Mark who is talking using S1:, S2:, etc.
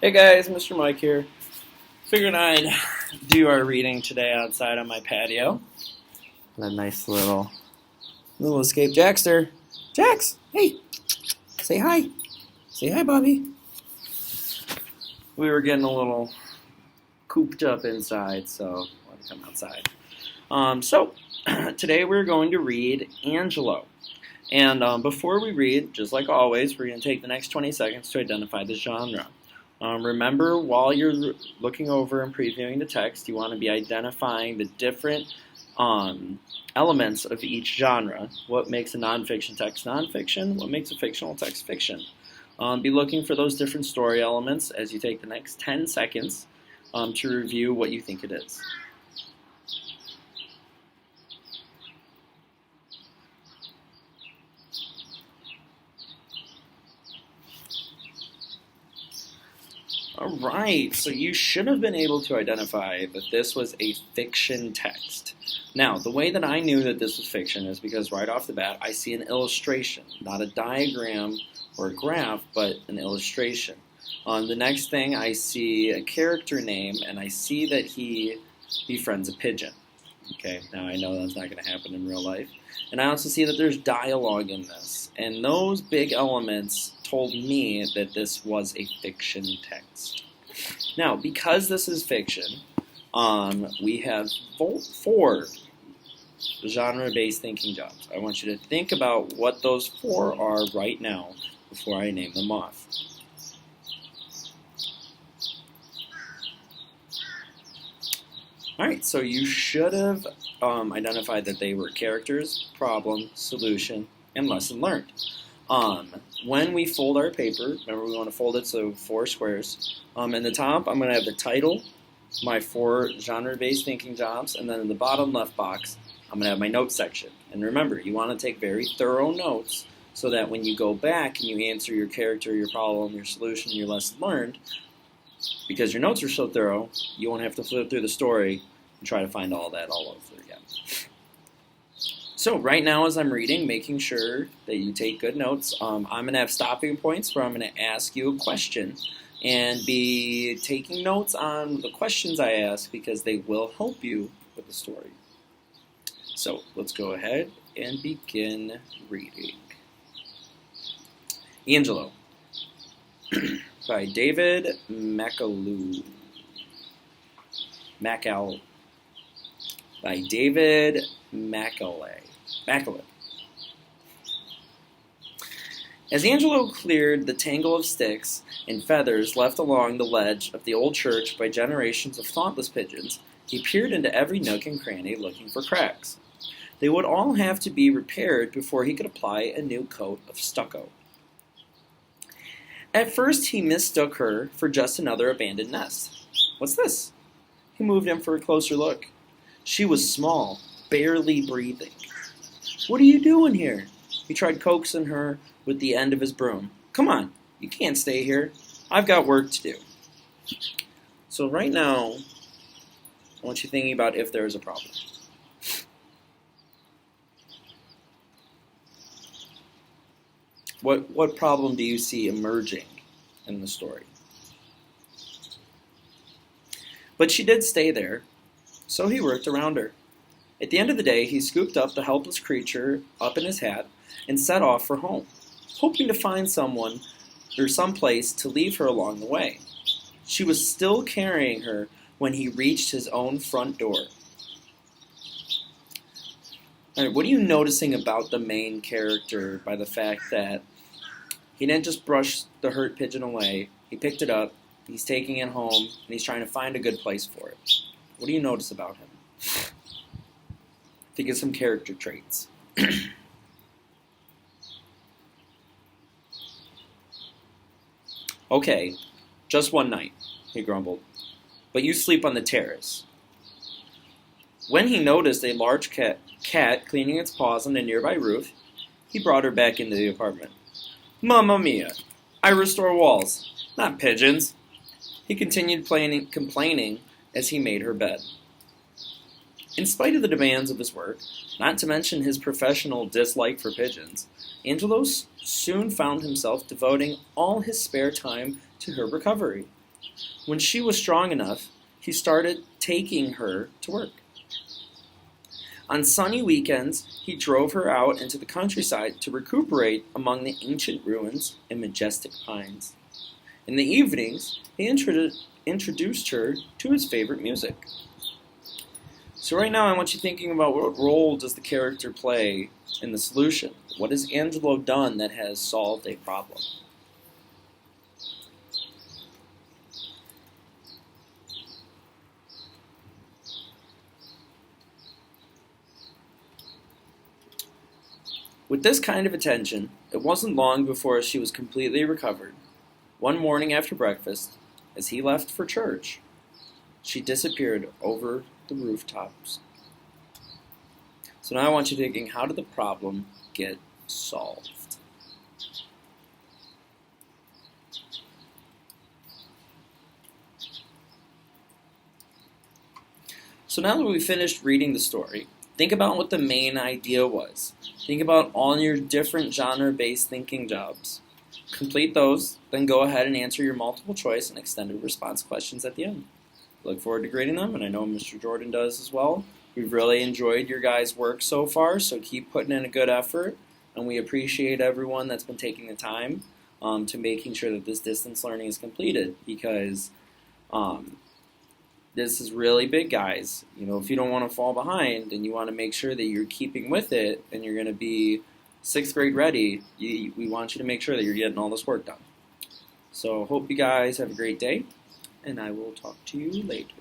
S1: Hey guys, Mr. Mike here. Figured I'd do our reading today outside on my patio. That nice little escape Jackster. Jax, hey, say hi. Say hi, Bobby. We were getting a little cooped up inside, so I wanted to come outside. So today we're going to read Angelo. And before we read, just like always, we're going to take the next 20 seconds to identify the genre. Remember, while you're looking over and previewing the text, you want to be identifying the different elements of each genre. What makes a nonfiction text nonfiction? What makes a fictional text fiction? Be looking for those different story elements as you take the next 10 seconds to review what you think it is. All right, so you should have been able to identify that this was a fiction text. Now, the way that I knew that this was fiction is because right off the bat, I see an illustration, not a diagram or a graph, but an illustration. The next thing, I see a character name, and I see that he befriends a pigeon. Okay, now I know that's not going to happen in real life. And I also see that there's dialogue in this. And those big elements told me that this was a fiction text. Now, because this is fiction, we have four genre-based thinking jobs. I want you to think about what those four are right now before I name them off. Alright, so you should have identified that they were characters, problem, solution, and lesson learned. When we fold our paper, remember we want to fold it so 4 squares. In the top, I'm going to have the title, my 4 genre-based thinking jobs, and then in the bottom left box, I'm going to have my notes section. And remember, you want to take very thorough notes so that when you go back and you answer your character, your problem, your solution, your lesson learned, because your notes are so thorough, you won't have to flip through the story and try to find all that all over again. So right now as I'm reading, making sure that you take good notes, I'm going to have stopping points where I'm going to ask you a question and be taking notes on the questions I ask because they will help you with the story. So let's go ahead and begin reading. Angelo by David Macalu. By David Macaulay. As Angelo cleared the tangle of sticks and feathers left along the ledge of the old church by generations of thoughtless pigeons, he peered into every nook and cranny looking for cracks. They would all have to be repaired before he could apply a new coat of stucco. At first he mistook her for just another abandoned nest. What's this? He moved in for a closer look. She was small, barely breathing. What are you doing here? He tried coaxing her with the end of his broom. Come on, you can't stay here. I've got work to do. So right now, I want you thinking about if there is a problem. What problem do you see emerging in the story? But she did stay there, so he worked around her. At the end of the day, he scooped up the helpless creature up in his hat and set off for home, hoping to find someone or someplace to leave her along the way. She was still carrying her when he reached his own front door. All right, what are you noticing about the main character by the fact that he didn't just brush the hurt pigeon away, he picked it up, he's taking it home, and he's trying to find a good place for it? What do you notice about him? Think of some character traits. Okay, just one night, he grumbled, but you sleep on the terrace. When he noticed a large cat cleaning its paws on a nearby roof, he brought her back into the apartment. Mamma mia, I restore walls, not pigeons. He continued complaining as he made her bed. In spite of the demands of his work, not to mention his professional dislike for pigeons, Angelo soon found himself devoting all his spare time to her recovery. When she was strong enough, he started taking her to work. On sunny weekends, he drove her out into the countryside to recuperate among the ancient ruins and majestic pines. In the evenings, he introduced her to his favorite music. So right now I want you thinking about what role does the character play in the solution? What has Angelo done that has solved a problem? With this kind of attention, it wasn't long before she was completely recovered. One morning after breakfast, as he left for church, she disappeared over the rooftops. So now I want you thinking, how did the problem get solved? So now that we've finished reading the story, think about what the main idea was. Think about all your different genre-based thinking jobs. Complete those, then go ahead and answer your multiple choice and extended response questions at the end. Look forward to grading them, and I know Mr. Jordan does as well. We've really enjoyed your guys' work so far, so keep putting in a good effort, and we appreciate everyone that's been taking the time to making sure that this distance learning is completed, because this is really big, guys. You know, if you don't want to fall behind and you want to make sure that you're keeping with it and you're going to be 6th grade ready, we want you to make sure that you're getting all this work done. So hope you guys have a great day, and I will talk to you later.